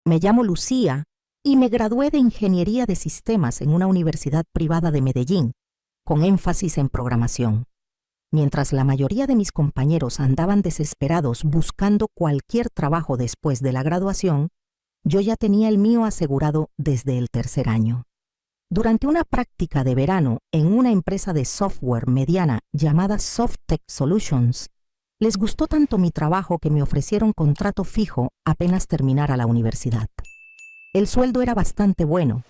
Me llamo Lucía y me gradué de Ingeniería de Sistemas en una universidad privada de Medellín, con énfasis en programación. Mientras la mayoría de mis compañeros andaban desesperados buscando cualquier trabajo después de la graduación, yo ya tenía el mío asegurado desde el tercer año. Durante una práctica de verano en una empresa de software mediana llamada Softtech Solutions, les gustó tanto mi trabajo que me ofrecieron contrato fijo apenas terminara la universidad. El sueldo era bastante bueno,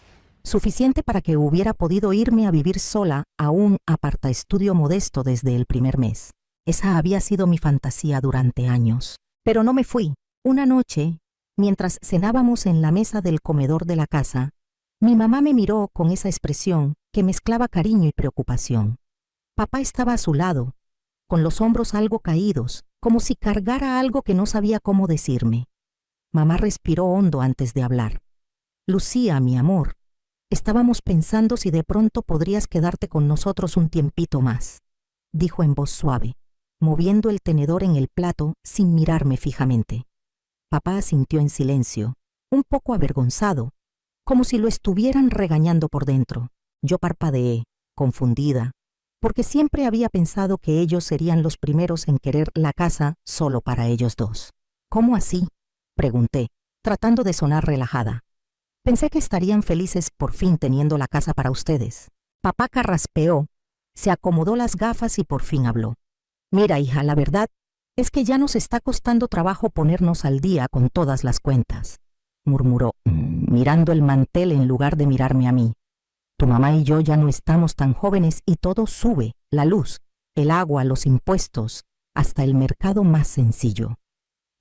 suficiente para que hubiera podido irme a vivir sola a un apartaestudio modesto desde el primer mes. Esa había sido mi fantasía durante años. Pero no me fui. Una noche, mientras cenábamos en la mesa del comedor de la casa, mi mamá me miró con esa expresión que mezclaba cariño y preocupación. Papá estaba a su lado, con los hombros algo caídos, como si cargara algo que no sabía cómo decirme. Mamá respiró hondo antes de hablar. Lucía, mi amor, estábamos pensando si de pronto podrías quedarte con nosotros un tiempito más, dijo en voz suave, moviendo el tenedor en el plato sin mirarme fijamente. Papá asintió en silencio, un poco avergonzado, como si lo estuvieran regañando por dentro. Yo parpadeé, confundida, porque siempre había pensado que ellos serían los primeros en querer la casa solo para ellos dos. ¿Cómo así?, pregunté, tratando de sonar relajada. Pensé que estarían felices por fin teniendo la casa para ustedes. Papá carraspeó, se acomodó las gafas y por fin habló. Mira, hija, la verdad es que ya nos está costando trabajo ponernos al día con todas las cuentas, murmuró, mirando el mantel en lugar de mirarme a mí. Tu mamá y yo ya no estamos tan jóvenes y todo sube, la luz, el agua, los impuestos, hasta el mercado más sencillo.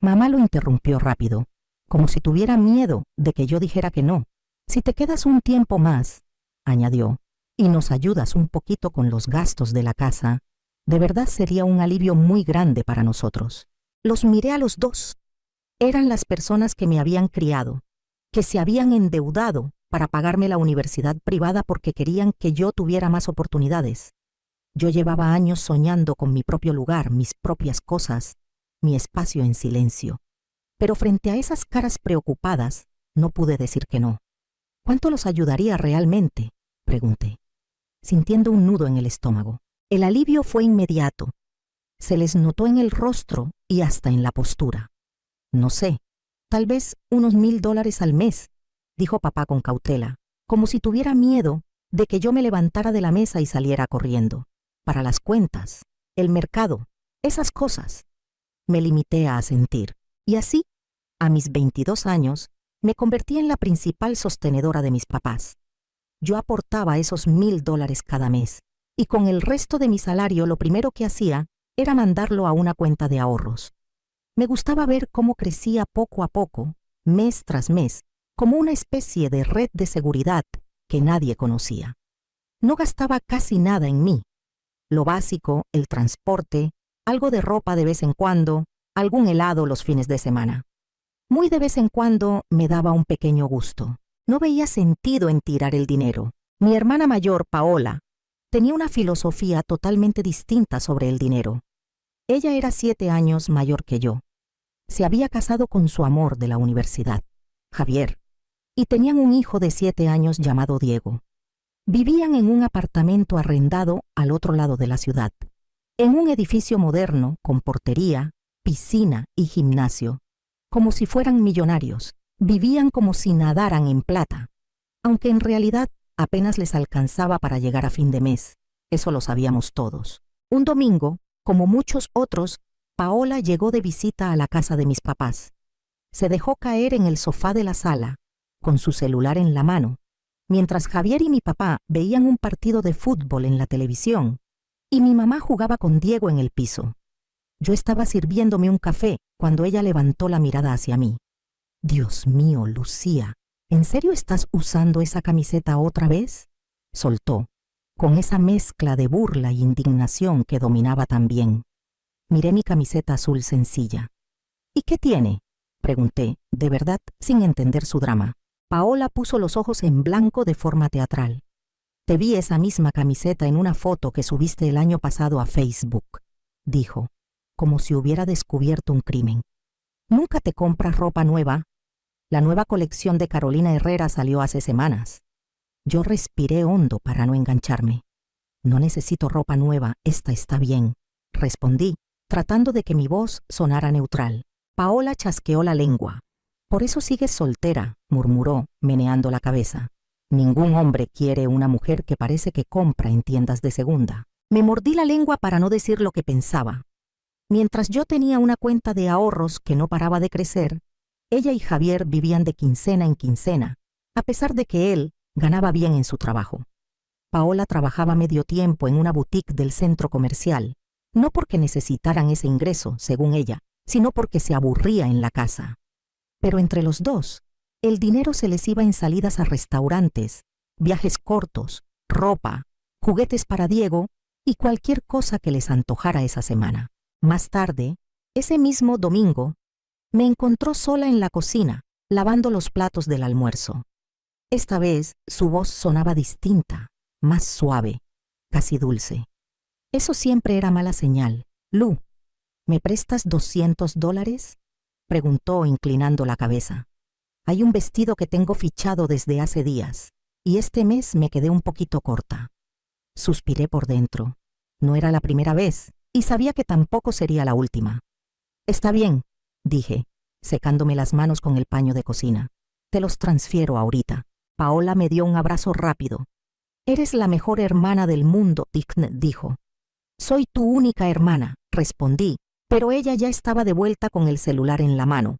Mamá lo interrumpió rápido, como si tuviera miedo de que yo dijera que no. Si te quedas un tiempo más, añadió, y nos ayudas un poquito con los gastos de la casa, de verdad sería un alivio muy grande para nosotros. Los miré a los dos. Eran las personas que me habían criado, que se habían endeudado para pagarme la universidad privada porque querían que yo tuviera más oportunidades. Yo llevaba años soñando con mi propio lugar, mis propias cosas, mi espacio en silencio. Pero frente a esas caras preocupadas, no pude decir que no. ¿Cuánto los ayudaría realmente?, pregunté, sintiendo un nudo en el estómago. El alivio fue inmediato. Se les notó en el rostro y hasta en la postura. No sé, tal vez unos $1000 al mes, dijo papá con cautela, como si tuviera miedo de que yo me levantara de la mesa y saliera corriendo. Para las cuentas, el mercado, esas cosas. Me limité a asentir. Y así, a mis 22 años, me convertí en la principal sostenedora de mis papás. Yo aportaba esos $1000 cada mes, y con el resto de mi salario lo primero que hacía era mandarlo a una cuenta de ahorros. Me gustaba ver cómo crecía poco a poco, mes tras mes, como una especie de red de seguridad que nadie conocía. No gastaba casi nada en mí. Lo básico, el transporte, algo de ropa de vez en cuando, algún helado los fines de semana. Muy de vez en cuando me daba un pequeño gusto. No veía sentido en tirar el dinero. Mi hermana mayor, Paola, tenía una filosofía totalmente distinta sobre el dinero. Ella era 7 años mayor que yo. Se había casado con su amor de la universidad, Javier, y tenían un hijo de 7 años llamado Diego. Vivían en un apartamento arrendado al otro lado de la ciudad, en un edificio moderno con portería, piscina y gimnasio, como si fueran millonarios. Vivían como si nadaran en plata, aunque en realidad apenas les alcanzaba para llegar a fin de mes. Eso lo sabíamos todos. Un domingo, como muchos otros, Paola llegó de visita a la casa de mis papás. Se dejó caer en el sofá de la sala, con su celular en la mano, mientras Javier y mi papá veían un partido de fútbol en la televisión, y mi mamá jugaba con Diego en el piso. Yo estaba sirviéndome un café cuando ella levantó la mirada hacia mí. Dios mío, Lucía, ¿en serio estás usando esa camiseta otra vez?, soltó, con esa mezcla de burla e indignación que dominaba también. Miré mi camiseta azul sencilla. ¿Y qué tiene?, pregunté, de verdad sin entender su drama. Paola puso los ojos en blanco de forma teatral. Te vi esa misma camiseta en una foto que subiste el año pasado a Facebook, dijo, como si hubiera descubierto un crimen. ¿Nunca te compras ropa nueva? La nueva colección de Carolina Herrera salió hace semanas. Yo respiré hondo para no engancharme. No necesito ropa nueva, esta está bien, respondí, tratando de que mi voz sonara neutral. Paola chasqueó la lengua. Por eso sigues soltera, murmuró, meneando la cabeza. Ningún hombre quiere una mujer que parece que compra en tiendas de segunda. Me mordí la lengua para no decir lo que pensaba. Mientras yo tenía una cuenta de ahorros que no paraba de crecer, ella y Javier vivían de quincena en quincena, a pesar de que él ganaba bien en su trabajo. Paola trabajaba medio tiempo en una boutique del centro comercial, no porque necesitaran ese ingreso, según ella, sino porque se aburría en la casa. Pero entre los dos, el dinero se les iba en salidas a restaurantes, viajes cortos, ropa, juguetes para Diego y cualquier cosa que les antojara esa semana. Más tarde, ese mismo domingo, me encontró sola en la cocina, lavando los platos del almuerzo. Esta vez su voz sonaba distinta, más suave, casi dulce. Eso siempre era mala señal. Lu, ¿me prestas $200? Preguntó inclinando la cabeza. Hay un vestido que tengo fichado desde hace días, y este mes me quedé un poquito corta. Suspiré por dentro. No era la primera vez, y sabía que tampoco sería la última. Está bien, dije, secándome las manos con el paño de cocina. Te los transfiero ahorita. Paola me dio un abrazo rápido. Eres la mejor hermana del mundo, dijo. Soy tu única hermana, respondí, pero ella ya estaba de vuelta con el celular en la mano,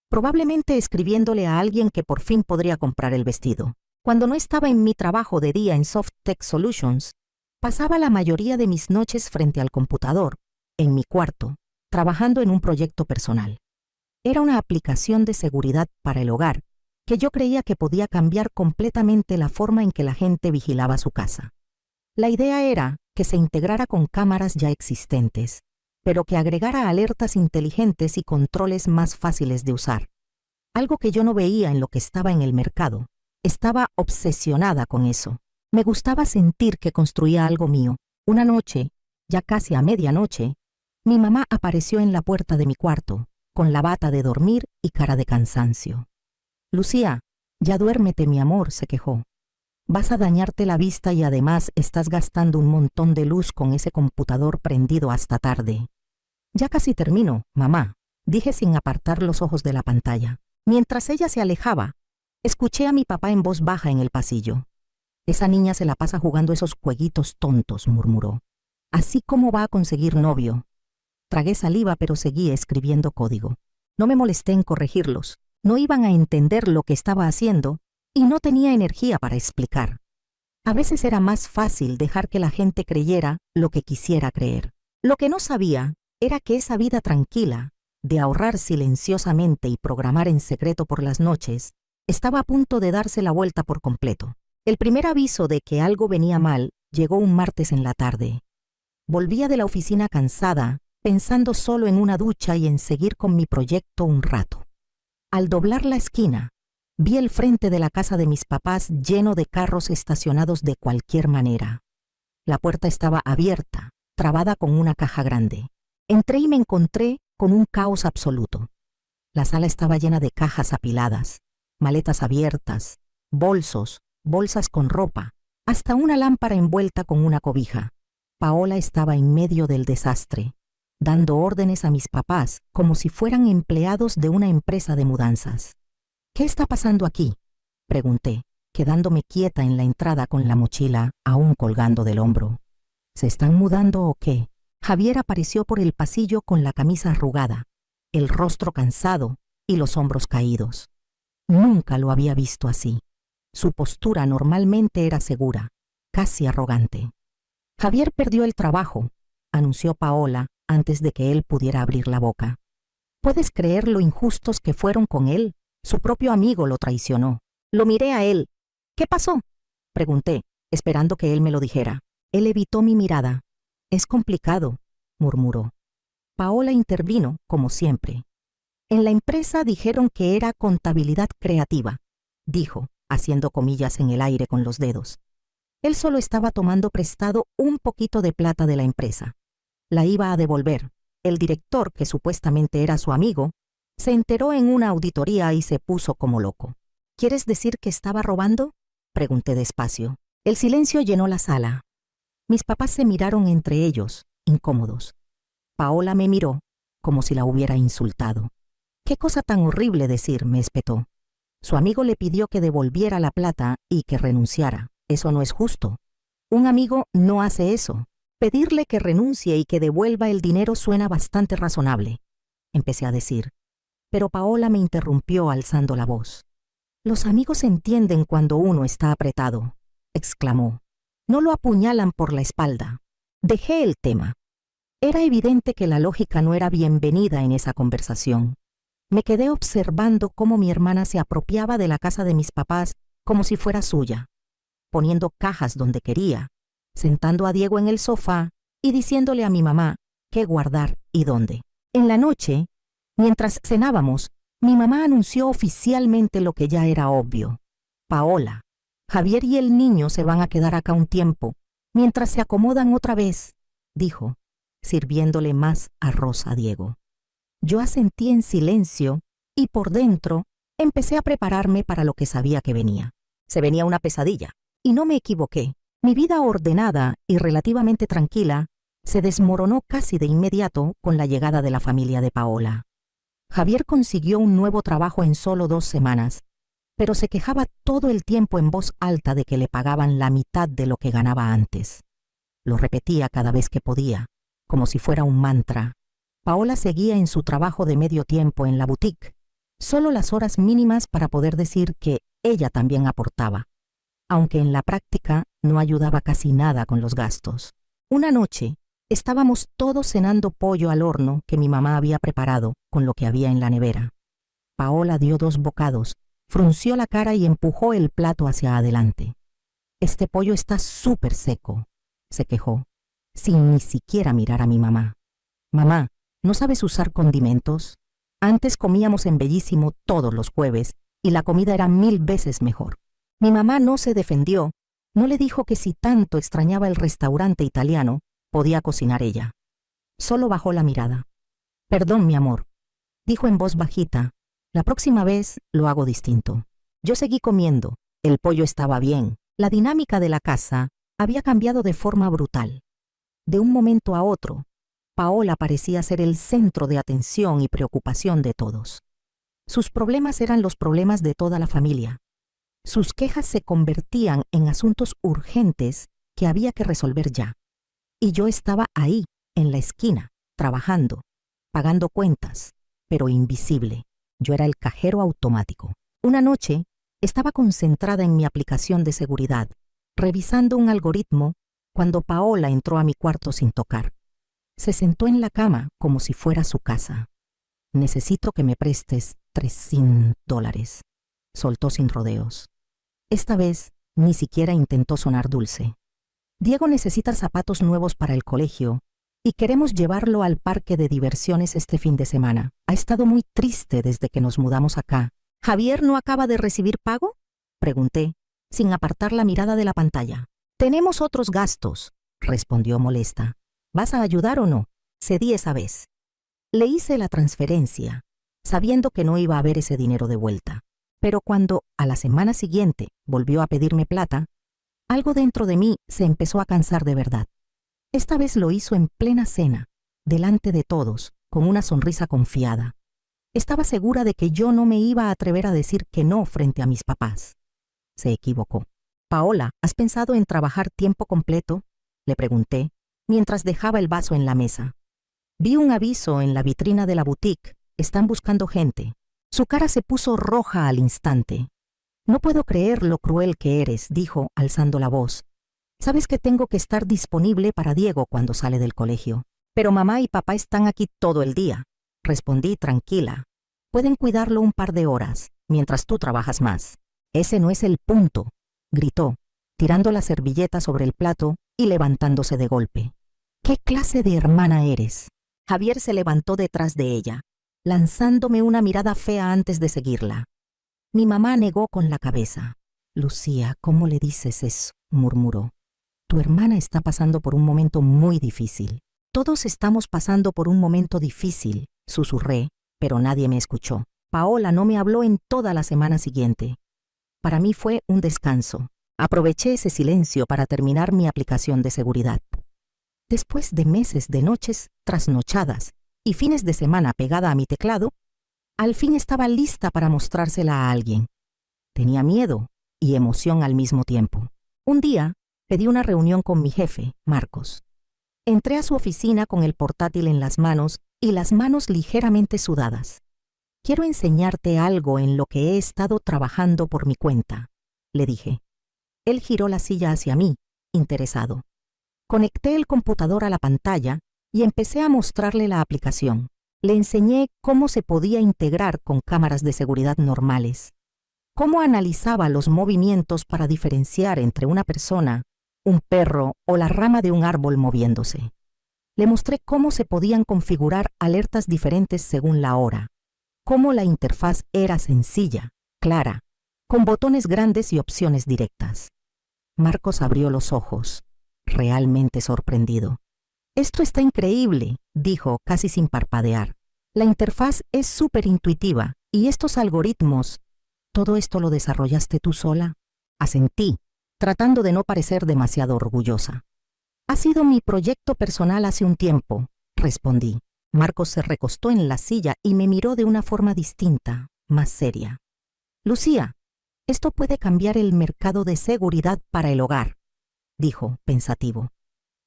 probablemente escribiéndole a alguien que por fin podría comprar el vestido. Cuando no estaba en mi trabajo de día en Soft Tech Solutions, pasaba la mayoría de mis noches frente al computador, en mi cuarto, trabajando en un proyecto personal. Era una aplicación de seguridad para el hogar, que yo creía que podía cambiar completamente la forma en que la gente vigilaba su casa. La idea era que se integrara con cámaras ya existentes, pero que agregara alertas inteligentes y controles más fáciles de usar. Algo que yo no veía en lo que estaba en el mercado. Estaba obsesionada con eso. Me gustaba sentir que construía algo mío. Una noche, ya casi a medianoche, mi mamá apareció en la puerta de mi cuarto, con la bata de dormir y cara de cansancio. Lucía, ya duérmete, mi amor, se quejó. Vas a dañarte la vista y además estás gastando un montón de luz con ese computador prendido hasta tarde. Ya casi termino, mamá, dije sin apartar los ojos de la pantalla. Mientras ella se alejaba, escuché a mi papá en voz baja en el pasillo. Esa niña se la pasa jugando esos jueguitos tontos, murmuró. Así como va a conseguir novio. Tragué saliva, pero seguí escribiendo código. No me molesté en corregirlos. No iban a entender lo que estaba haciendo y no tenía energía para explicar. A veces era más fácil dejar que la gente creyera lo que quisiera creer. Lo que no sabía era que esa vida tranquila, de ahorrar silenciosamente y programar en secreto por las noches, estaba a punto de darse la vuelta por completo. El primer aviso de que algo venía mal llegó un martes en la tarde. Volvía de la oficina cansada, pensando solo en una ducha y en seguir con mi proyecto un rato. Al doblar la esquina, vi el frente de la casa de mis papás lleno de carros estacionados de cualquier manera. La puerta estaba abierta, trabada con una caja grande. Entré y me encontré con un caos absoluto. La sala estaba llena de cajas apiladas, maletas abiertas, bolsos, bolsas con ropa, hasta una lámpara envuelta con una cobija. Paola estaba en medio del desastre, dando órdenes a mis papás como si fueran empleados de una empresa de mudanzas. ¿Qué está pasando aquí?, pregunté, quedándome quieta en la entrada con la mochila aún colgando del hombro. ¿Se están mudando o qué? Javier apareció por el pasillo con la camisa arrugada, el rostro cansado y los hombros caídos. Nunca lo había visto así. Su postura normalmente era segura, casi arrogante. Javier perdió el trabajo, anunció Paola antes de que él pudiera abrir la boca. ¿Puedes creer lo injustos que fueron con él? Su propio amigo lo traicionó. Lo miré a él. ¿Qué pasó?, pregunté, esperando que él me lo dijera. Él evitó mi mirada. Es complicado, murmuró. Paola intervino, como siempre. En la empresa dijeron que era contabilidad creativa, dijo, haciendo comillas en el aire con los dedos. Él solo estaba tomando prestado un poquito de plata de la empresa. La iba a devolver. El director, que supuestamente era su amigo, Se enteró en una auditoría y se puso como loco. ¿Quieres decir que estaba robando?, pregunté despacio. El silencio llenó la sala. Mis papás se miraron entre ellos, incómodos. Paola me miró como si la hubiera insultado. «¿Qué cosa tan horrible decir?», me espetó. Su amigo le pidió que devolviera la plata y que renunciara. Eso no es justo. Un amigo no hace eso. Pedirle que renuncie y que devuelva el dinero suena bastante razonable, empecé a decir. Pero Paola me interrumpió alzando la voz. «Los amigos entienden cuando uno está apretado», exclamó. «No lo apuñalan por la espalda». Dejé el tema. Era evidente que la lógica no era bienvenida en esa conversación. Me quedé observando cómo mi hermana se apropiaba de la casa de mis papás como si fuera suya, poniendo cajas donde quería, sentando a Diego en el sofá y diciéndole a mi mamá qué guardar y dónde. En la noche, mientras cenábamos, mi mamá anunció oficialmente lo que ya era obvio. «Paola, Javier y el niño se van a quedar acá un tiempo, mientras se acomodan otra vez», dijo, sirviéndole más arroz a Diego. Yo asentí en silencio y por dentro empecé a prepararme para lo que sabía que venía. Se venía una pesadilla, y no me equivoqué. Mi vida ordenada y relativamente tranquila se desmoronó casi de inmediato con la llegada de la familia de Paola. Javier consiguió un nuevo trabajo en solo 2 semanas, pero se quejaba todo el tiempo en voz alta de que le pagaban la mitad de lo que ganaba antes. Lo repetía cada vez que podía, como si fuera un mantra. Paola seguía en su trabajo de medio tiempo en la boutique, solo las horas mínimas para poder decir que ella también aportaba, aunque en la práctica no ayudaba casi nada con los gastos. Una noche, estábamos todos cenando pollo al horno que mi mamá había preparado con lo que había en la nevera. Paola dio 2 bocados, frunció la cara y empujó el plato hacia adelante. «Este pollo está súper seco», se quejó, sin ni siquiera mirar a mi mamá. «Mamá, ¿no sabes usar condimentos? Antes comíamos en Bellísimo todos los jueves y la comida era 1000 veces mejor». Mi mamá no se defendió, no le dijo que si tanto extrañaba el restaurante italiano, podía cocinar ella. Solo bajó la mirada. «Perdón, mi amor», dijo en voz bajita, «la próxima vez lo hago distinto». Yo seguí comiendo, el pollo estaba bien, la dinámica de la casa había cambiado de forma brutal. De un momento a otro, Paola parecía ser el centro de atención y preocupación de todos. Sus problemas eran los problemas de toda la familia. Sus quejas se convertían en asuntos urgentes que había que resolver ya. Y yo estaba ahí, en la esquina, trabajando, pagando cuentas, pero invisible. Yo era el cajero automático. Una noche, estaba concentrada en mi aplicación de seguridad, revisando un algoritmo, cuando Paola entró a mi cuarto sin tocar. Se sentó en la cama como si fuera su casa. «Necesito que me prestes $300», soltó sin rodeos. Esta vez ni siquiera intentó sonar dulce. «Diego necesita zapatos nuevos para el colegio y queremos llevarlo al parque de diversiones este fin de semana. Ha estado muy triste desde que nos mudamos acá». «¿Javier no acaba de recibir pago?», pregunté, sin apartar la mirada de la pantalla. «Tenemos otros gastos», respondió molesta. «¿Vas a ayudar o no?». Cedí esa vez. Le hice la transferencia, sabiendo que no iba a haber ese dinero de vuelta. Pero cuando, a la semana siguiente, volvió a pedirme plata, algo dentro de mí se empezó a cansar de verdad. Esta vez lo hizo en plena cena, delante de todos, con una sonrisa confiada. Estaba segura de que yo no me iba a atrever a decir que no frente a mis papás. Se equivocó. «Paola, ¿has pensado en trabajar tiempo completo?», le pregunté, mientras dejaba el vaso en la mesa. «Vi un aviso en la vitrina de la boutique. Están buscando gente». Su cara se puso roja al instante. «No puedo creer lo cruel que eres», dijo, alzando la voz. «Sabes que tengo que estar disponible para Diego cuando sale del colegio. Pero mamá y papá están aquí todo el día», respondí tranquila. «Pueden cuidarlo un par de horas, mientras tú trabajas más». «Ese no es el punto», gritó, tirando la servilleta sobre el plato y levantándose de golpe. «¿Qué clase de hermana eres?». Javier se levantó detrás de ella, lanzándome una mirada fea antes de seguirla. Mi mamá negó con la cabeza. «Lucía, ¿cómo le dices eso?», murmuró. «Tu hermana está pasando por un momento muy difícil». «Todos estamos pasando por un momento difícil», susurré, Pero nadie me escuchó. Paola no me habló en toda la semana siguiente. Para mí fue un descanso. Aproveché ese silencio para terminar mi aplicación de seguridad. Después de meses de noches trasnochadas y fines de semana pegada a mi teclado, al fin estaba lista para mostrársela a alguien. Tenía miedo y emoción al mismo tiempo. Un día pedí una reunión con mi jefe, Marcos. Entré a su oficina con el portátil en las manos y las manos ligeramente sudadas. «Quiero enseñarte algo en lo que he estado trabajando por mi cuenta», le dije. Él giró la silla hacia mí, interesado. Conecté el computador a la pantalla y empecé a mostrarle la aplicación. Le enseñé cómo se podía integrar con cámaras de seguridad normales, cómo analizaba los movimientos para diferenciar entre una persona, un perro o la rama de un árbol moviéndose. Le mostré cómo se podían configurar alertas diferentes según la hora, cómo la interfaz era sencilla, clara, con botones grandes y opciones directas. Marcos abrió los ojos, realmente sorprendido. «Esto está increíble», dijo casi sin parpadear. «La interfaz es súper intuitiva y estos algoritmos, ¿todo esto lo desarrollaste tú sola?». Asentí, tratando de no parecer demasiado orgullosa. «Ha sido mi proyecto personal hace un tiempo», respondí. Marcos se recostó en la silla y me miró de una forma distinta, más seria. «Lucía, esto puede cambiar el mercado de seguridad para el hogar», dijo, pensativo.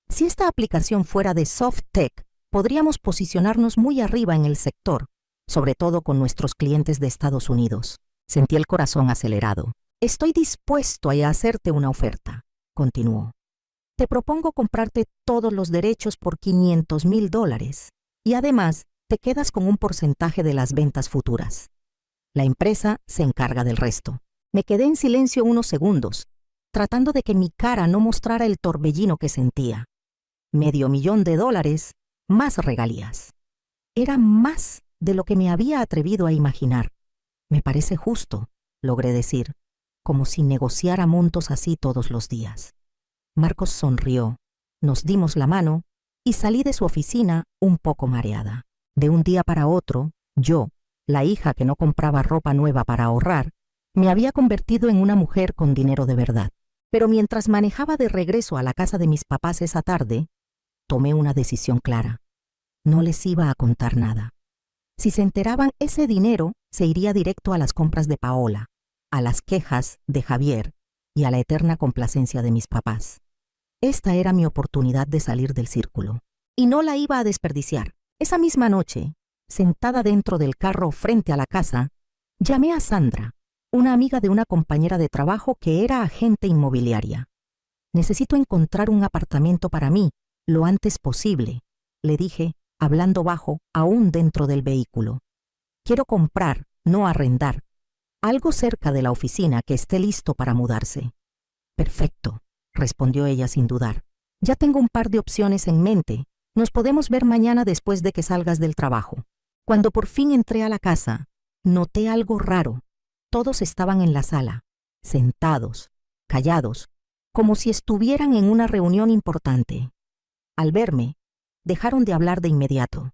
«Si esta aplicación fuera de soft tech, podríamos posicionarnos muy arriba en el sector, sobre todo con nuestros clientes de Estados Unidos». Sentí el corazón acelerado. «Estoy dispuesto a hacerte una oferta», continuó. «Te propongo comprarte todos los derechos por $500,000 y además te quedas con un porcentaje de las ventas futuras. La empresa se encarga del resto». Me quedé en silencio unos segundos, tratando de que mi cara no mostrara el torbellino que sentía. $500,000, más regalías. Era más de lo que me había atrevido a imaginar. «Me parece justo», logré decir, como si negociara montos así todos los días. Marcos sonrió, nos dimos la mano y salí de su oficina un poco mareada. De un día para otro, yo, la hija que no compraba ropa nueva para ahorrar, me había convertido en una mujer con dinero de verdad. Pero mientras manejaba de regreso a la casa de mis papás esa tarde, tomé una decisión clara. No les iba a contar nada. Si se enteraban, ese dinero se iría directo a las compras de Paola, a las quejas de Javier y a la eterna complacencia de mis papás. Esta era mi oportunidad de salir del círculo, y no la iba a desperdiciar. Esa misma noche, sentada dentro del carro frente a la casa, llamé a Sandra, una amiga de una compañera de trabajo que era agente inmobiliaria. «Necesito encontrar un apartamento para mí lo antes posible», le dije, hablando bajo, aún dentro del vehículo. «Quiero comprar, no arrendar, algo cerca de la oficina que esté listo para mudarse». «Perfecto», respondió ella sin dudar. «Ya tengo un par de opciones en mente. Nos podemos ver mañana después de que salgas del trabajo». Cuando por fin entré a la casa, noté algo raro. Todos estaban en la sala, sentados, callados, como si estuvieran en una reunión importante. Al verme, dejaron de hablar de inmediato.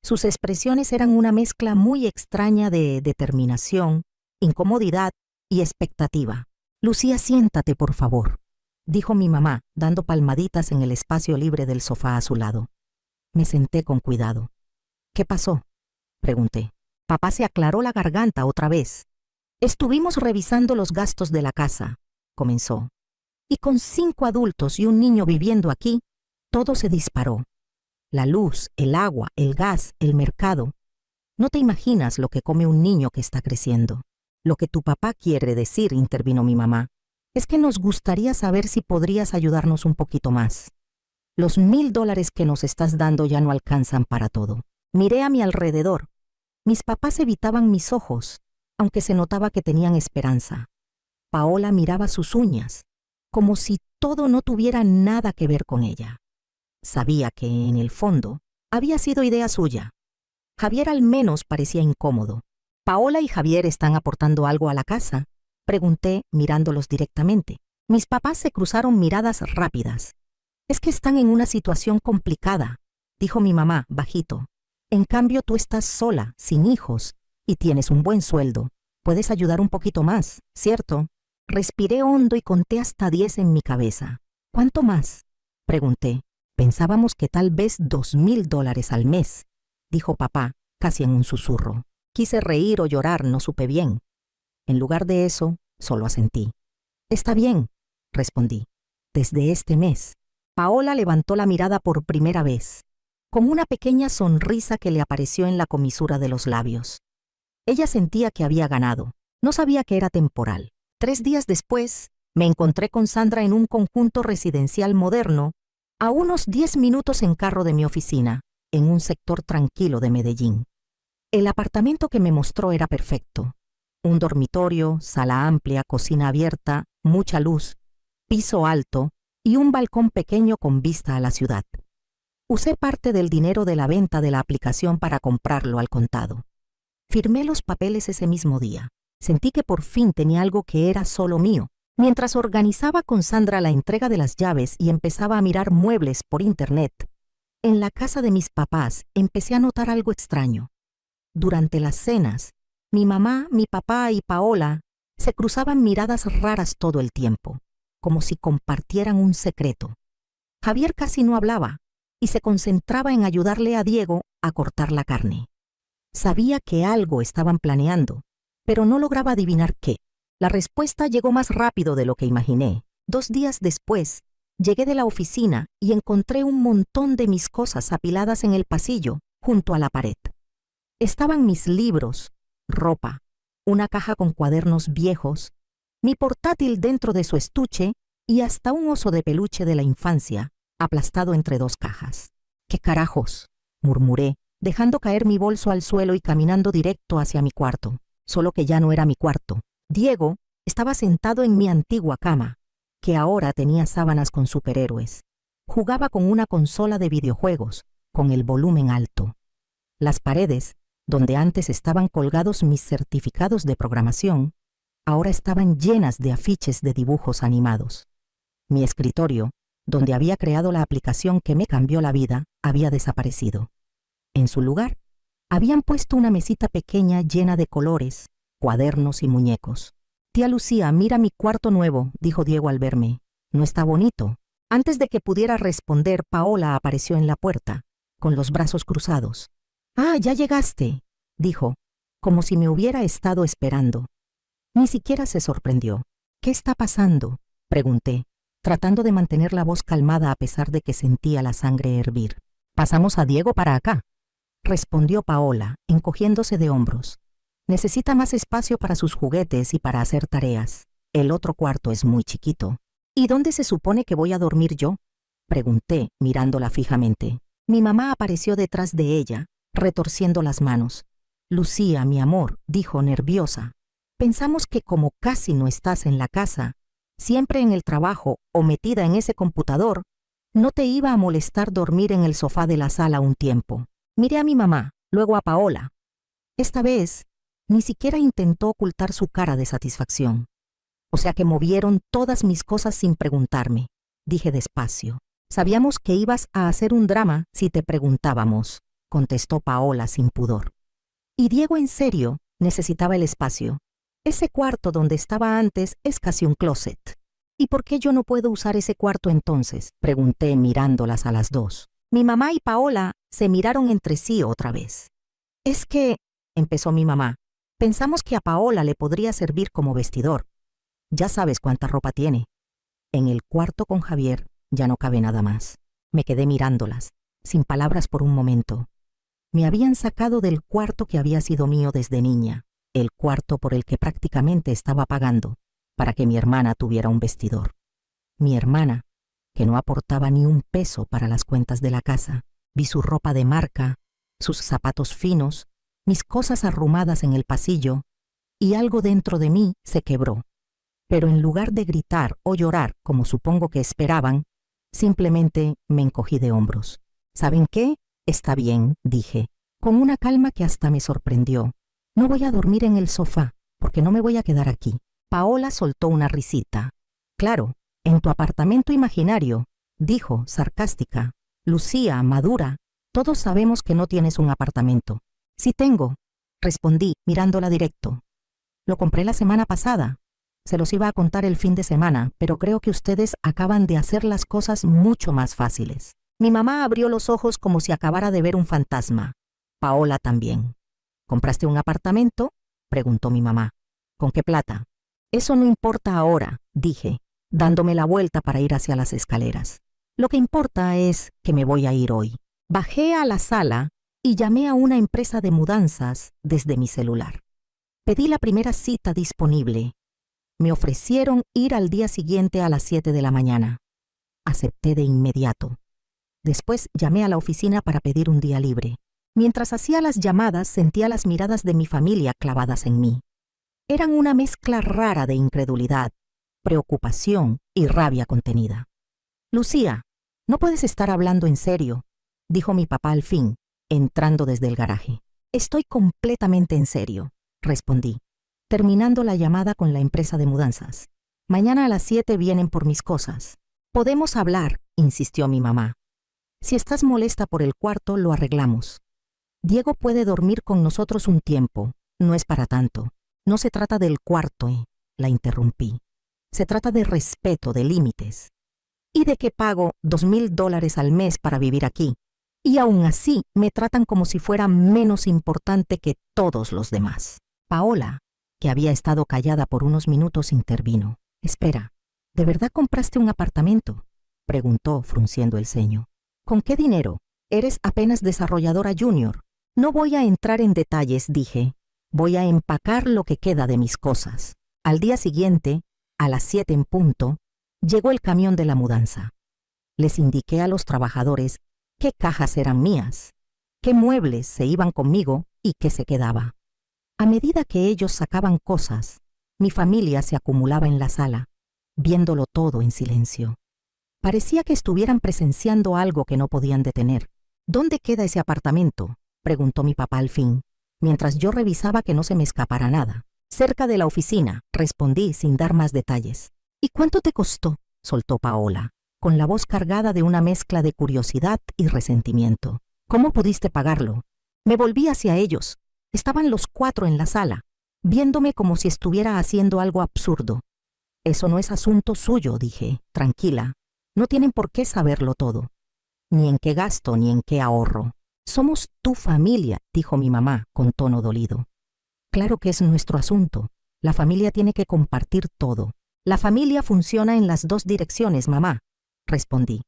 Sus expresiones eran una mezcla muy extraña de determinación, incomodidad y expectativa. «Lucía, siéntate, por favor», dijo mi mamá, dando palmaditas en el espacio libre del sofá a su lado. Me senté con cuidado. «¿Qué pasó?», pregunté. Papá se aclaró la garganta otra vez. «Estuvimos revisando los gastos de la casa», comenzó. «Y con 5 adultos y un niño viviendo aquí, todo se disparó. La luz, el agua, el gas, el mercado. No te imaginas lo que come un niño que está creciendo». «Lo que tu papá quiere decir», intervino mi mamá, «es que nos gustaría saber si podrías ayudarnos un poquito más. Los $1,000 que nos estás dando ya no alcanzan para todo». Miré a mi alrededor. Mis papás evitaban mis ojos, aunque se notaba que tenían esperanza. Paola miraba sus uñas, como si todo no tuviera nada que ver con ella. Sabía que, en el fondo, había sido idea suya. Javier al menos parecía incómodo. «¿Paola y Javier están aportando algo a la casa?», pregunté mirándolos directamente. Mis papás se cruzaron miradas rápidas. «Es que están en una situación complicada», dijo mi mamá bajito. En cambio, tú estás sola, sin hijos, y tienes un buen sueldo. Puedes ayudar un poquito más, ¿cierto? Respiré hondo y conté hasta 10 en mi cabeza. ¿Cuánto más?, pregunté. Pensábamos que tal vez $2,000 al mes, dijo papá, casi en un susurro. Quise reír o llorar, no supe bien. En lugar de eso, solo asentí. Está bien, respondí. Desde este mes. Paola levantó la mirada por primera vez, con una pequeña sonrisa que le apareció en la comisura de los labios. Ella sentía que había ganado. No sabía que era temporal. 3 días después, me encontré con Sandra en un conjunto residencial moderno, a unos 10 minutos en carro de mi oficina, en un sector tranquilo de Medellín. El apartamento que me mostró era perfecto. Un dormitorio, sala amplia, cocina abierta, mucha luz, piso alto y un balcón pequeño con vista a la ciudad. Usé parte del dinero de la venta de la aplicación para comprarlo al contado. Firmé los papeles ese mismo día. Sentí que por fin tenía algo que era solo mío. Mientras organizaba con Sandra la entrega de las llaves y empezaba a mirar muebles por internet, en la casa de mis papás empecé a notar algo extraño. Durante las cenas, mi mamá, mi papá y Paola se cruzaban miradas raras todo el tiempo, como si compartieran un secreto. Javier casi no hablaba y se concentraba en ayudarle a Diego a cortar la carne. Sabía que algo estaban planeando, pero no lograba adivinar qué. La respuesta llegó más rápido de lo que imaginé. 2 días después, llegué de la oficina y encontré un montón de mis cosas apiladas en el pasillo, junto a la pared. Estaban mis libros, ropa, una caja con cuadernos viejos, mi portátil dentro de su estuche y hasta un oso de peluche de la infancia, aplastado entre 2 cajas. «¿Qué carajos?», murmuré, dejando caer mi bolso al suelo y caminando directo hacia mi cuarto. Solo que ya no era mi cuarto. Diego estaba sentado en mi antigua cama, que ahora tenía sábanas con superhéroes. Jugaba con una consola de videojuegos, con el volumen alto. Las paredes, donde antes estaban colgados mis certificados de programación, ahora estaban llenas de afiches de dibujos animados. Mi escritorio, donde había creado la aplicación que me cambió la vida, había desaparecido. En su lugar, habían puesto una mesita pequeña llena de colores, cuadernos y muñecos. «Tía Lucía, mira mi cuarto nuevo», dijo Diego al verme. «¿No está bonito?». Antes de que pudiera responder, Paola apareció en la puerta, con los brazos cruzados. «Ah, ya llegaste», dijo, como si me hubiera estado esperando. Ni siquiera se sorprendió. «¿Qué está pasando?», pregunté, tratando de mantener la voz calmada a pesar de que sentía la sangre hervir. «Pasamos a Diego para acá», respondió Paola, encogiéndose de hombros. «Necesita más espacio para sus juguetes y para hacer tareas. El otro cuarto es muy chiquito». «¿Y dónde se supone que voy a dormir yo?», pregunté, mirándola fijamente. Mi mamá apareció detrás de ella, retorciendo las manos. «Lucía, mi amor», dijo nerviosa. «Pensamos que como casi no estás en la casa, siempre en el trabajo o metida en ese computador, no te iba a molestar dormir en el sofá de la sala un tiempo». Miré a mi mamá, luego a Paola. Esta vez, ni siquiera intentó ocultar su cara de satisfacción. «O sea que movieron todas mis cosas sin preguntarme», dije despacio. «Sabíamos que ibas a hacer un drama si te preguntábamos», contestó Paola sin pudor. «Y Diego en serio necesitaba el espacio. Ese cuarto donde estaba antes es casi un closet». «¿Y por qué yo no puedo usar ese cuarto entonces?», pregunté mirándolas a las dos. Mi mamá y Paola se miraron entre sí otra vez. «Es que», empezó mi mamá, «pensamos que a Paola le podría servir como vestidor. Ya sabes cuánta ropa tiene». En el cuarto con Javier ya no cabe nada más. Me quedé mirándolas, sin palabras por un momento. Me habían sacado del cuarto que había sido mío desde niña, el cuarto por el que prácticamente estaba pagando, para que mi hermana tuviera un vestidor. Mi hermana, que no aportaba ni un peso para las cuentas de la casa. Vi su ropa de marca, sus zapatos finos, mis cosas arrumadas en el pasillo, y algo dentro de mí se quebró. Pero en lugar de gritar o llorar, como supongo que esperaban, simplemente me encogí de hombros. «¿Saben qué? Está bien», dije, con una calma que hasta me sorprendió. «No voy a dormir en el sofá, porque no me voy a quedar aquí». Paola soltó una risita. «Claro, en tu apartamento imaginario», dijo, sarcástica. «Lucía, madura, Todos sabemos que no tienes un apartamento. Sí tengo, respondí, mirándola directo. Lo compré la semana pasada. Se los iba a contar el fin de semana, pero creo que ustedes acaban de hacer las cosas mucho más fáciles. Mi mamá abrió los ojos como si acabara de ver un fantasma. Paola también. ¿Compraste un apartamento?, preguntó mi mamá. ¿Con qué plata? Eso no importa ahora, dije, dándome la vuelta para ir hacia las escaleras. Lo que importa es que me voy a ir hoy. Bajé a la sala y llamé a una empresa de mudanzas desde mi celular. Pedí la primera cita disponible. Me ofrecieron ir al día siguiente a las 7 de la mañana. Acepté de inmediato. Después llamé a la oficina para pedir un día libre. Mientras hacía las llamadas, sentía las miradas de mi familia clavadas en mí. Eran una mezcla rara de incredulidad, preocupación y rabia contenida. «Lucía, no puedes estar hablando en serio», dijo mi papá al fin, entrando desde el garaje. «Estoy completamente en serio», respondí, terminando la llamada con la empresa de mudanzas. «Mañana a las 7 vienen por mis cosas». «Podemos hablar», insistió mi mamá. «Si estás molesta por el cuarto, lo arreglamos. Diego puede dormir con nosotros un tiempo, no es para tanto. No se trata del cuarto», la interrumpí. «Se trata de respeto, de límites. ¿Y de qué pago $2,000 al mes para vivir aquí? Y aún así me tratan como si fuera menos importante que todos los demás». Paola, que había estado callada por unos minutos, intervino. «Espera, ¿de verdad compraste un apartamento?», preguntó, frunciendo el ceño. «¿Con qué dinero? Eres apenas desarrolladora junior». «No voy a entrar en detalles», dije. «Voy a empacar lo que queda de mis cosas». Al día siguiente, a las 7 en punto, llegó el camión de la mudanza. Les indiqué a los trabajadores qué cajas eran mías, qué muebles se iban conmigo y qué se quedaba. A medida que ellos sacaban cosas, mi familia se acumulaba en la sala, viéndolo todo en silencio. Parecía que estuvieran presenciando algo que no podían detener. «¿Dónde queda ese apartamento?», preguntó mi papá al fin, mientras yo revisaba que no se me escapara nada. «Cerca de la oficina», respondí sin dar más detalles. «¿Y cuánto te costó?», soltó Paola, con la voz cargada de una mezcla de curiosidad y resentimiento. «¿Cómo pudiste pagarlo?». Me volví hacia ellos. Estaban los 4 en la sala, viéndome como si estuviera haciendo algo absurdo. «Eso no es asunto suyo», dije, tranquila. «No tienen por qué saberlo todo. Ni en qué gasto, ni en qué ahorro. Somos tu familia», dijo mi mamá con tono dolido. «Claro que es nuestro asunto. La familia tiene que compartir todo». «La familia funciona en las 2 direcciones, mamá», respondí.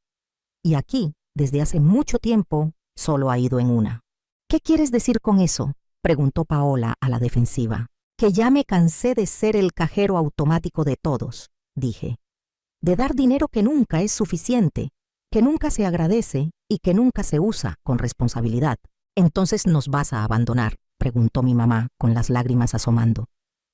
«Y aquí, desde hace mucho tiempo, solo ha ido en una». «¿Qué quieres decir con eso?», preguntó Paola a la defensiva. «Que ya me cansé de ser el cajero automático de todos», dije. «De dar dinero que nunca es suficiente, que nunca se agradece y que nunca se usa con responsabilidad». «¿Entonces nos vas a abandonar?», preguntó mi mamá con las lágrimas asomando.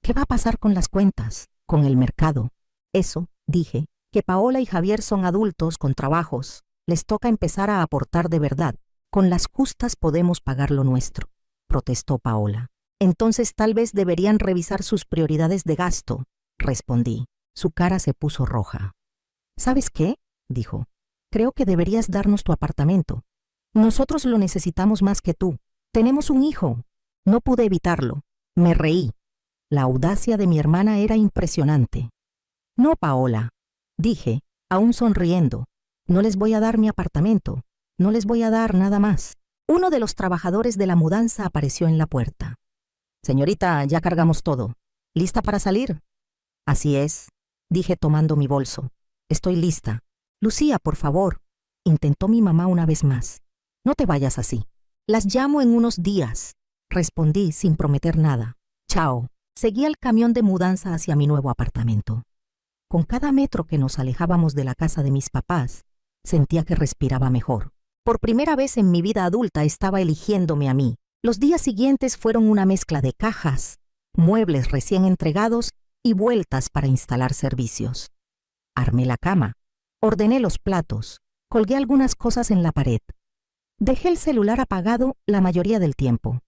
«¿Qué va a pasar con las cuentas? ¿Con el mercado?». «Eso», dije, «que Paola y Javier son adultos con trabajos. Les toca empezar a aportar de verdad. Con las justas podemos pagar lo nuestro», protestó Paola. «Entonces tal vez deberían revisar sus prioridades de gasto», respondí. Su cara se puso roja. «¿Sabes qué?», dijo. «Creo que deberías darnos tu apartamento. Nosotros lo necesitamos más que tú. Tenemos un hijo». No pude evitarlo. Me reí. La audacia de mi hermana era impresionante. «No, Paola», dije, aún sonriendo. «No les voy a dar mi apartamento. No les voy a dar nada más». Uno de los trabajadores de la mudanza apareció en la puerta. «Señorita, ya cargamos todo. ¿Lista para salir?». «Así es», dije tomando mi bolso. «Estoy lista». «Lucía, por favor», intentó mi mamá una vez más. «No te vayas así». «Las llamo en unos días», respondí sin prometer nada. «Chao». Seguí al camión de mudanza hacia mi nuevo apartamento. Con cada metro que nos alejábamos de la casa de mis papás, sentía que respiraba mejor. Por primera vez en mi vida adulta estaba eligiéndome a mí. Los días siguientes fueron una mezcla de cajas, muebles recién entregados y vueltas para instalar servicios. Armé la cama, ordené los platos, colgué algunas cosas en la pared. Dejé el celular apagado la mayoría del tiempo.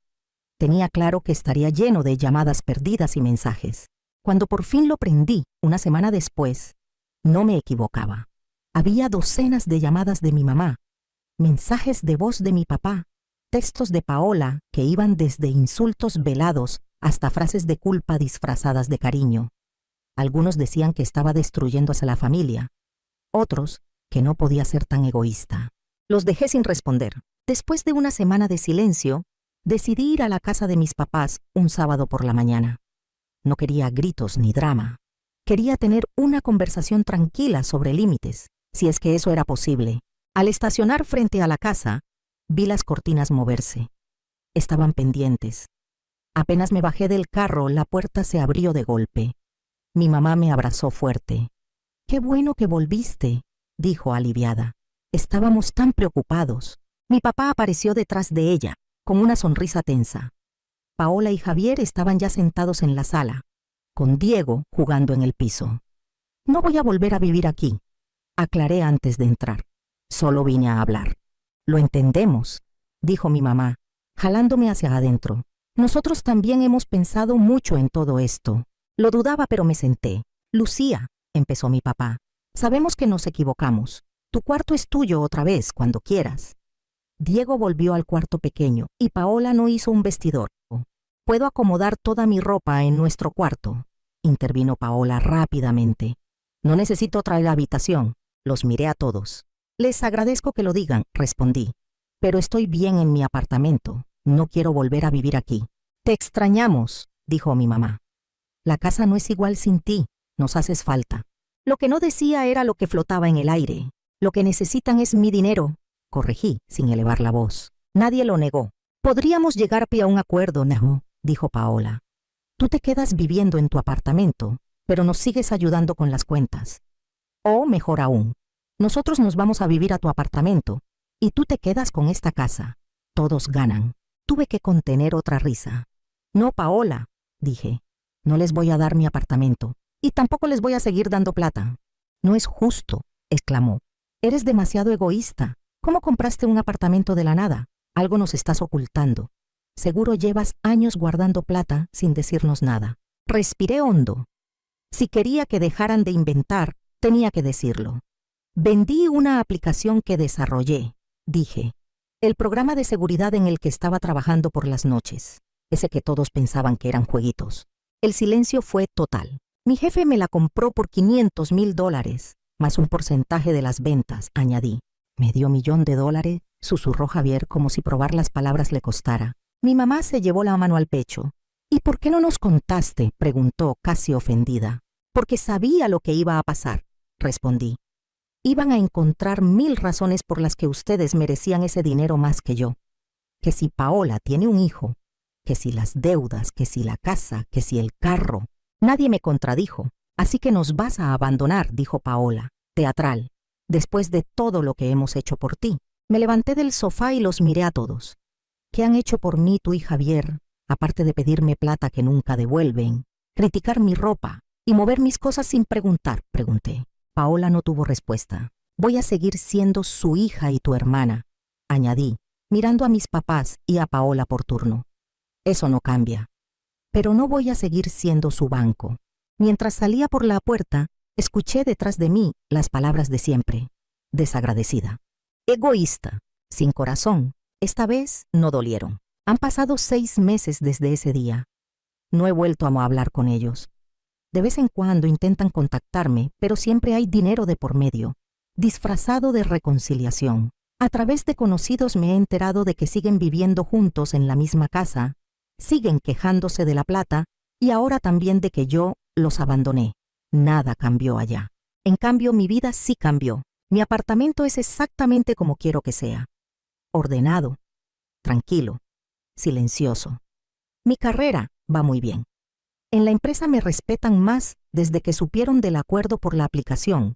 Tenía claro que estaría lleno de llamadas perdidas y mensajes. Cuando por fin lo prendí, una semana después, no me equivocaba. Había docenas de llamadas de mi mamá, mensajes de voz de mi papá, textos de Paola que iban desde insultos velados hasta frases de culpa disfrazadas de cariño. Algunos decían que estaba destruyéndose la familia, otros que no podía ser tan egoísta. Los dejé sin responder. Después de una semana de silencio, decidí ir a la casa de mis papás un sábado por la mañana. No quería gritos ni drama. Quería tener una conversación tranquila sobre límites, si es que eso era posible. Al estacionar frente a la casa, vi las cortinas moverse. Estaban pendientes. Apenas me bajé del carro, la puerta se abrió de golpe. Mi mamá me abrazó fuerte. «Qué bueno que volviste», dijo aliviada. Estábamos tan preocupados. Mi papá apareció detrás de ella, con una sonrisa tensa. Paola y Javier estaban ya sentados en la sala, con Diego jugando en el piso. «No voy a volver a vivir aquí», aclaré antes de entrar. «Solo vine a hablar». «Lo entendemos», dijo mi mamá, jalándome hacia adentro. «Nosotros también hemos pensado mucho en todo esto». Lo dudaba, pero me senté. «Lucía», empezó mi papá, «sabemos que nos equivocamos. Tu cuarto es tuyo otra vez, cuando quieras». Diego volvió al cuarto pequeño y Paola no hizo un vestidor. «Puedo acomodar toda mi ropa en nuestro cuarto», intervino Paola rápidamente. «No necesito otra habitación». Los miré a todos. «Les agradezco que lo digan», respondí. «Pero estoy bien en mi apartamento. No quiero volver a vivir aquí». «Te extrañamos», dijo mi mamá. «La casa no es igual sin ti. Nos haces falta». Lo que no decía era lo que flotaba en el aire. «Lo que necesitan es mi dinero», corregí sin elevar la voz. Nadie lo negó. «Podríamos llegar a un acuerdo, Nahu», dijo Paola. «Tú te quedas viviendo en tu apartamento, pero nos sigues ayudando con las cuentas. O mejor aún, nosotros nos vamos a vivir a tu apartamento y tú te quedas con esta casa. Todos ganan». Tuve que contener otra risa. «No, Paola», dije. «No les voy a dar mi apartamento y tampoco les voy a seguir dando plata». «No es justo», exclamó. «Eres demasiado egoísta. ¿Cómo compraste un apartamento de la nada? Algo nos estás ocultando. Seguro llevas años guardando plata sin decirnos nada». Respiré hondo. Si quería que dejaran de inventar, tenía que decirlo. «Vendí una aplicación que desarrollé», dije. «El programa de seguridad en el que estaba trabajando por las noches. Ese que todos pensaban que eran jueguitos». El silencio fue total. «Mi jefe me la compró por $500,000, más un porcentaje de las ventas», añadí. «¿Medio millón de dólares?», susurró Javier como si probar las palabras le costara. Mi mamá se llevó la mano al pecho. «¿Y por qué no nos contaste?», preguntó casi ofendida. «Porque sabía lo que iba a pasar», respondí. «Iban a encontrar 1000 razones por las que ustedes merecían ese dinero más que yo. Que si Paola tiene un hijo, que si las deudas, que si la casa, que si el carro». Nadie me contradijo. «Así que nos vas a abandonar», dijo Paola, teatral, «después de todo lo que hemos hecho por ti». Me levanté del sofá y los miré a todos. «¿Qué han hecho por mí tú y Javier, aparte de pedirme plata que nunca devuelven, criticar mi ropa y mover mis cosas sin preguntar?», pregunté. Paola no tuvo respuesta. «Voy a seguir siendo su hija y tu hermana», añadí, mirando a mis papás y a Paola por turno. «Eso no cambia. Pero no voy a seguir siendo su banco». Mientras salía por la puerta, escuché detrás de mí las palabras de siempre. Desagradecida. Egoísta. Sin corazón. Esta vez no dolieron. Han pasado 6 meses desde ese día. No he vuelto a hablar con ellos. De vez en cuando intentan contactarme, pero siempre hay dinero de por medio, disfrazado de reconciliación. A través de conocidos me he enterado de que siguen viviendo juntos en la misma casa, siguen quejándose de la plata y ahora también de que yo los abandoné. Nada cambió allá. En cambio, mi vida sí cambió. Mi apartamento es exactamente como quiero que sea. Ordenado, tranquilo, silencioso. Mi carrera va muy bien. En la empresa me respetan más desde que supieron del acuerdo por la aplicación,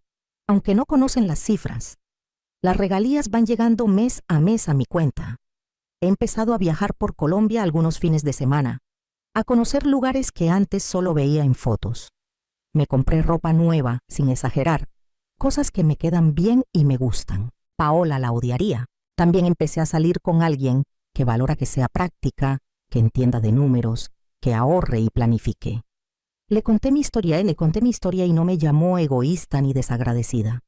aunque no conocen las cifras. Las regalías van llegando mes a mes a mi cuenta. He empezado a viajar por Colombia algunos fines de semana, a conocer lugares que antes solo veía en fotos. Me compré ropa nueva, sin exagerar, cosas que me quedan bien y me gustan. Paola la odiaría. También empecé a salir con alguien que valora que sea práctica, que entienda de números, que ahorre y planifique. Le conté mi historia y no me llamó egoísta ni desagradecida.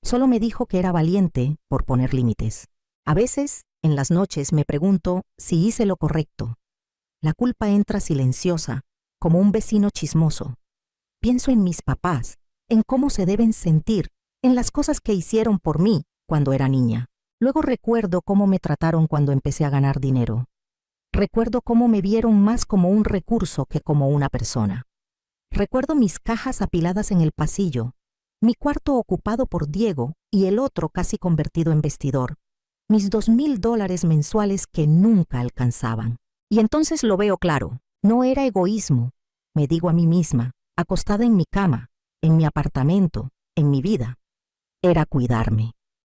Solo me dijo que era valiente por poner límites. A veces, en las noches, me pregunto si hice lo correcto. La culpa entra silenciosa, como un vecino chismoso. Pienso en mis papás, en cómo se deben sentir, en las cosas que hicieron por mí cuando era niña. Luego recuerdo cómo me trataron cuando empecé a ganar dinero. Recuerdo cómo me vieron más como un recurso que como una persona. Recuerdo mis cajas apiladas en el pasillo, mi cuarto ocupado por Diego y el otro casi convertido en vestidor, mis $2,000 mensuales que nunca alcanzaban. Y entonces lo veo claro, no era egoísmo, me digo a mí misma, acostada en mi cama, en mi apartamento, en mi vida. Era cuidarme.